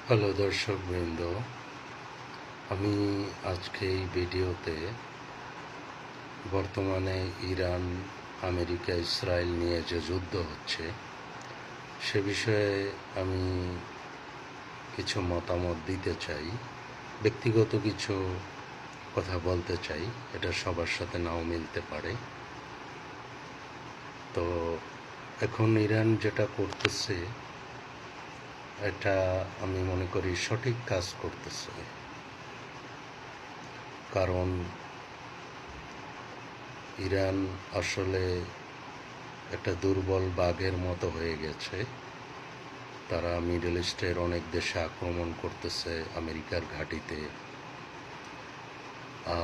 Hello দর্শকবৃন্দ, আমি আজকে এই ভিডিওতে বর্তমানে ইরান, আমেরিকা, ইসরায়েল নিয়ে যে যুদ্ধ হচ্ছে সে বিষয়ে আমি কিছু মতামত দিতে চাই। ব্যক্তিগত কিছু কথা বলতে চাই, এটা সবার সাথে নাও মিলতে পারে। তো এখন ইরান যেটা করতেছে এটা আমি মনে করি সঠিক কাজ করতেছে, কারণ ইরান আসলে একটা দুর্বল বাঘের মতো হয়ে গেছে। তারা মিডল ইস্টের অনেক দেশে আক্রমণ করতেছে, আমেরিকার ঘাঁটিতে,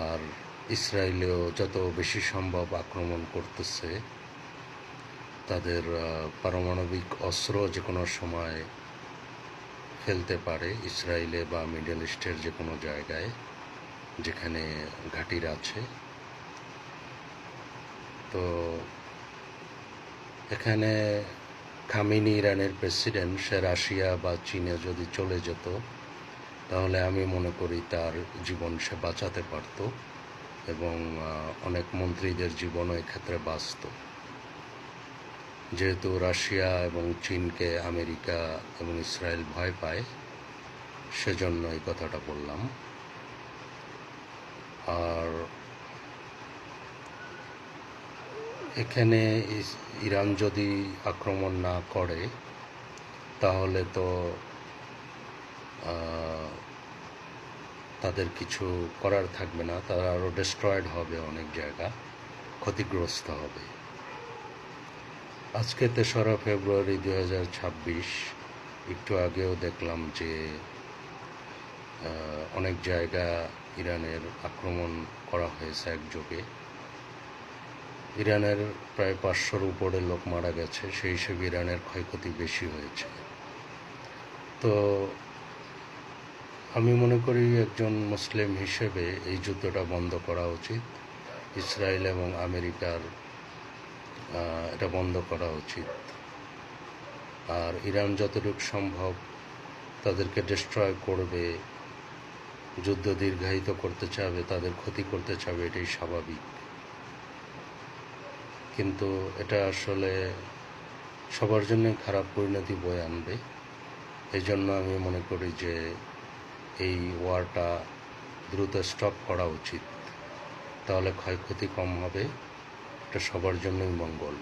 আর ইসরায়েলেও যত বেশি সম্ভব আক্রমণ করতেছে। তাদের পারমাণবিক অস্ত্র যে কোনো সময় ফেলতে পারে ইসরায়েলে বা মিডল ইস্টের যে কোনো জায়গায় যেখানে ঘাঁটির আছে। তো এখানে খামেনি, ইরানের প্রেসিডেন্ট, সে রাশিয়া বা চীনে যদি চলে যেত তাহলে আমি মনে করি তার জীবন সে বাঁচাতে পারত এবং অনেক মন্ত্রীদের জীবনও এক্ষেত্রে বাঁচত। যেহেতু রাশিয়া এবং চীনকে আমেরিকা এবং ইসরায়েল ভয় পায়, সেজন্য এই কথাটা বললাম। আর এখানে ইরান যদি আক্রমণ না করে তাহলে তো তাদের কিছু করার থাকবে না, তারা আরও ডিস্ট্রয়েড হবে, অনেক জায়গা ক্ষতিগ্রস্ত হবে। আজকে ৩রা ফেব্রুয়ারি ২০২৬, একটু আগেও দেখলাম যে অনেক জায়গা ইরানের আক্রমণ করা হয়েছে একযোগে। ইরানের প্রায় ৫০০-র উপরে লোক মারা গেছে, সেই হিসেবে ইরানের ক্ষয়ক্ষতি বেশি হয়েছে। তো আমি মনে করি একজন মুসলিম হিসেবে এই যুদ্ধটা বন্ধ করা উচিত। ইসরায়েল এবং আমেরিকার এটা বন্ধ করা উচিত। আর ইরান যতটুকু সম্ভব তাদেরকে ডিস্ট্রয় করবে, যুদ্ধ দীর্ঘায়িত করতে চাবে, তাদের ক্ষতি করতে চাবে, এটাই স্বাভাবিক। কিন্তু এটা আসলে সবার জন্যই খারাপ পরিণতি বয়ে আনবে। এই জন্য আমি মনে করি যে এই ওয়ারটা দ্রুত স্টপ করা উচিত, তাহলে ক্ষয়ক্ষতি কম হবে, এটা সবার জন্যই মঙ্গল।